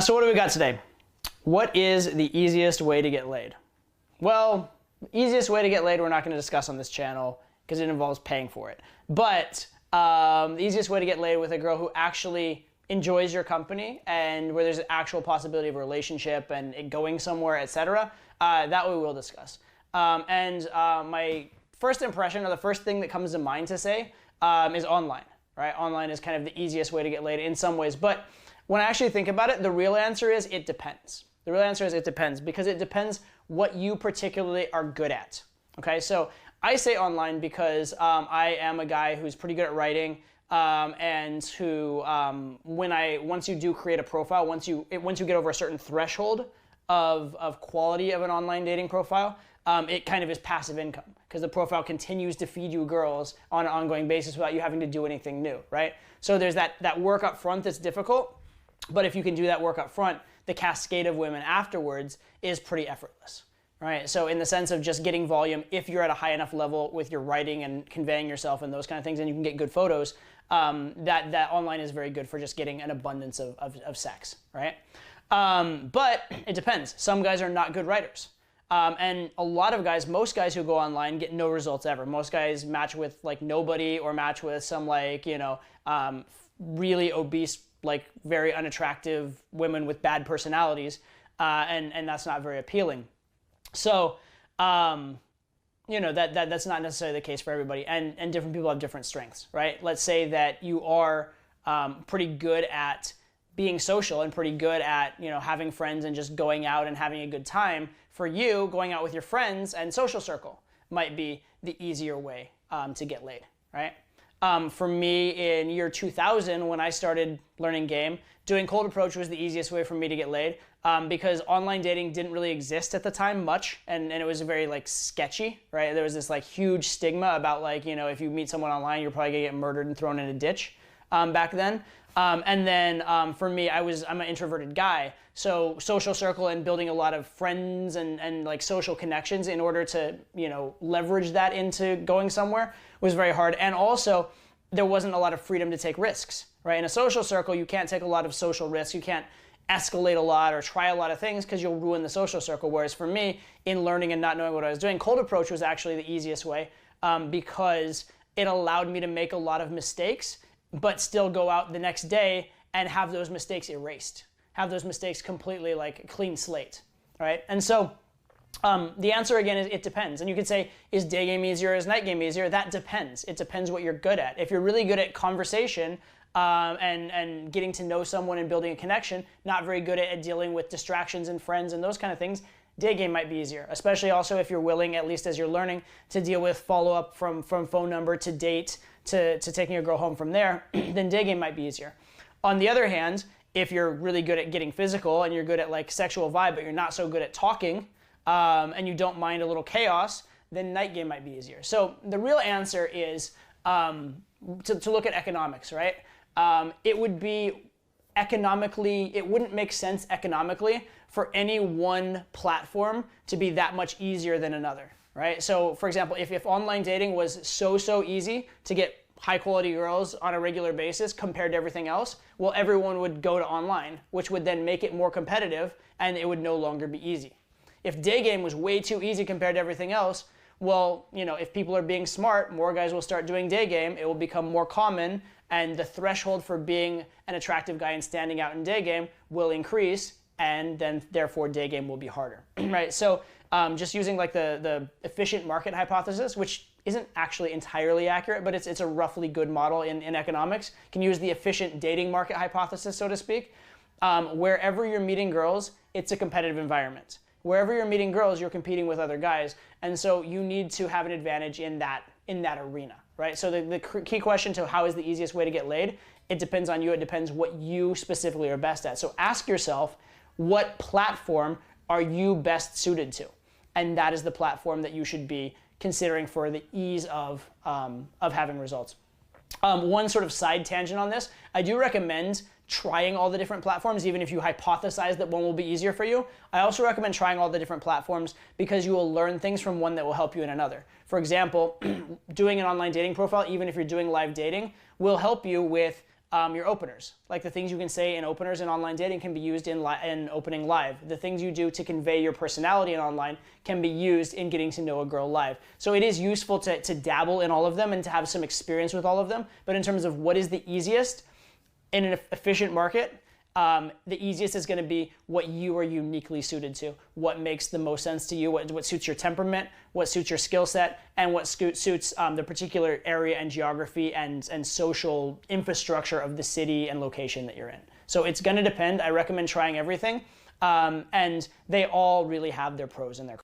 So what do we got today? What is the easiest way to get laid? Well, the easiest way to get laid we're not going to discuss on this channel because it involves paying for it. But the easiest way to get laid with a girl who actually enjoys your company and where there's an actual possibility of a relationship and it going somewhere, etc., that we will discuss. My first impression, or the first thing that comes to mind to say, is online. Right? Online is kind of the easiest way to get laid in some ways, but when I actually think about it, the real answer is it depends. The real answer is it depends because it depends what you particularly are good at. Okay, so I say online because I am a guy who's pretty good at writing and who, once you do create a profile, once you get over a certain threshold of quality of an online dating profile, it kind of is passive income because the profile continues to feed you girls on an ongoing basis without you having to do anything new, right? So there's that work up front that's difficult. But if you can do that work up front, the cascade of women afterwards is pretty effortless, right? So in the sense of just getting volume, if you're at a high enough level with your writing and conveying yourself and those kind of things, and you can get good photos, that online is very good for just getting an abundance of sex, right? But it depends. Some guys are not good writers. And a lot of guys, most guys who go online get no results ever. Most guys match with like nobody or match with some like, really obese, like very unattractive women with bad personalities, and that's not very appealing. So, that's not necessarily the case for everybody, and different people have different strengths, right? Let's say that you are pretty good at being social and pretty good at, having friends and just going out and having a good time. For you, going out with your friends and social circle might be the easier way to get laid, right? For me, in year 2000, when I started learning game, doing cold approach was the easiest way for me to get laid because online dating didn't really exist at the time much, and it was very like sketchy, right? There was this like huge stigma about like, if you meet someone online, you're probably gonna get murdered and thrown in a ditch back then. And then for me, I'm an introverted guy, so social circle and building a lot of friends and like social connections in order to, leverage that into going somewhere was very hard. And also, there wasn't a lot of freedom to take risks, right? In a social circle, you can't take a lot of social risks. You can't escalate a lot or try a lot of things because you'll ruin the social circle. Whereas for me, in learning and not knowing what I was doing, cold approach was actually the easiest way because it allowed me to make a lot of mistakes but still go out the next day and have those mistakes erased, have those mistakes completely like a clean slate, right? And so the answer again is it depends. And you could say, is day game easier or is night game easier? That depends. It depends what you're good at. If you're really good at conversation and getting to know someone and building a connection, not very good at dealing with distractions and friends and those kind of things, day game might be easier, especially also if you're willing, at least as you're learning, to deal with follow-up from phone number to date to taking a girl home from there, then day game might be easier. On the other hand, if you're really good at getting physical and you're good at like sexual vibe, but you're not so good at talking and you don't mind a little chaos, then night game might be easier. So the real answer is to look at economics, right? It would be it wouldn't make sense economically for any one platform to be that much easier than another, right? So for example, if online dating was so easy to get high quality girls on a regular basis compared to everything else, well, everyone would go to online, which would then make it more competitive and it would no longer be easy. If day game was way too easy compared to everything else, well, if people are being smart, more guys will start doing day game, it will become more common, and the threshold for being an attractive guy and standing out in day game will increase, and then therefore day game will be harder, right? So just using like the efficient market hypothesis, which isn't actually entirely accurate, but it's a roughly good model in economics. You can use the efficient dating market hypothesis, so to speak. Wherever you're meeting girls, it's a competitive environment. Wherever you're meeting girls, you're competing with other guys, and so you need to have an advantage in that arena, right? So the key question to how is the easiest way to get laid, it depends on you. It depends what you specifically are best at. So ask yourself, what platform are you best suited to? And that is the platform that you should be considering for the ease of having results. One sort of side tangent on this, I do recommend trying all the different platforms, even if you hypothesize that one will be easier for you. I also recommend trying all the different platforms because you will learn things from one that will help you in another. For example, doing an online dating profile, even if you're doing live dating, will help you with your openers. Like the things you can say in openers in online dating can be used in opening live. The things you do to convey your personality in online can be used in getting to know a girl live. So it is useful to dabble in all of them and to have some experience with all of them. But in terms of what is the easiest in an efficient market, the easiest is going to be what you are uniquely suited to, what makes the most sense to you, what suits your temperament, what suits your skill set, and what suits the particular area and geography and social infrastructure of the city and location that you're in. So it's going to depend. I recommend trying everything, and they all really have their pros and their cons.